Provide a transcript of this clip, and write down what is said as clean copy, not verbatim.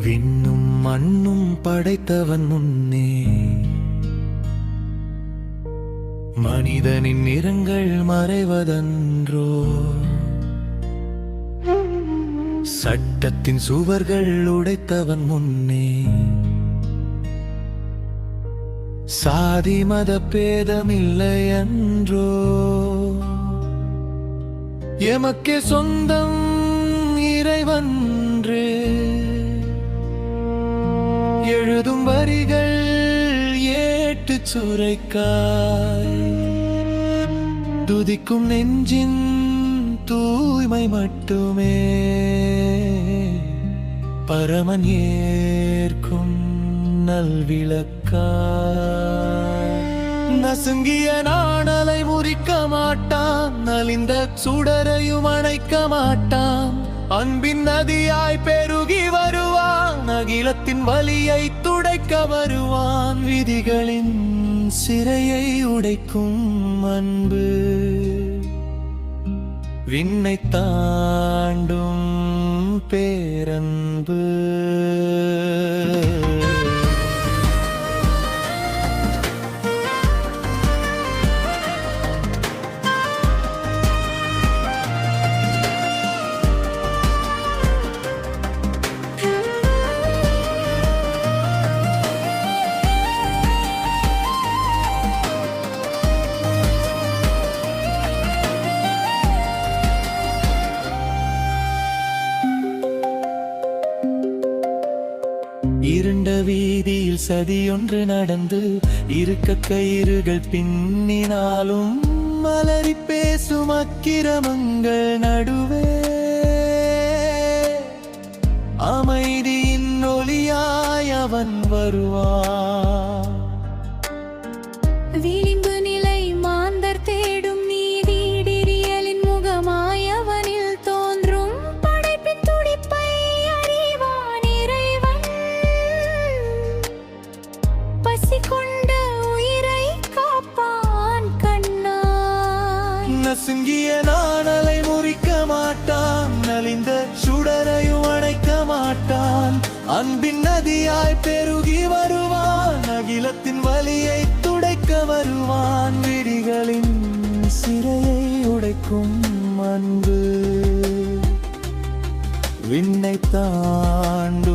விண்ணும் மண்ணும் படைத்தவன் முன்னே மனிதனின் நிறங்கள் மறைவதன்றோ? சட்டத்தின் சுவர்கள் உடைத்தவன் முன்னே சாதி மத பேதமில்லை என்றோ? எமக்கே சொந்தம் இறைவன்று எழுதும் வரிகள் ஏட்டு சுரைக்காய் துதிக்கும் நெஞ்சின் தூய்மை மட்டுமே பரமன் ஏற்கும் நல்விளக்காய். நசுங்கிய நாணலை முறிக்க மாட்டான், நலிந்த சுடரையும் அணைக்க மாட்டான். அன்பின் நதியாய் பெருகி வருவான், அகிலத்தின் வலியை துடைக்க வருவான். விதிகளின் சிறையை உடைக்கும் அன்பு விண்ணை தாண்டும் பேரன்பு. இருண்ட வீதியில் சதியொன்று நடந்து இருக்க கயிறுகள் பின்னினாலும் மலரி பேசும் அக்கிரமங்கள் நடுவே அமைதியின் ஒளியாய் அவன் வருவான். விளிம்பு நிலை மாந்தர் தேடும் நீதிடிரியலின் முகமாய் அவனில் தோன்றும் படைப்பின் துடிப்பை அறிவான் இறைவன். பசி கொண்ட உயிரை காப்பான் கண்ணாய். நசுங்கிய நாணலை முறிக்க மாட்டான், நலிந்த சுடரையும் அணைக்க மாட்டான். அன்பின் நதியாய் பெருகி வருவான், அகிலத்தின் வலியை துடைக்க வருவான். விடிகளின் சிறையை உடைக்கும் அன்பு விண்ணை தாண்டும்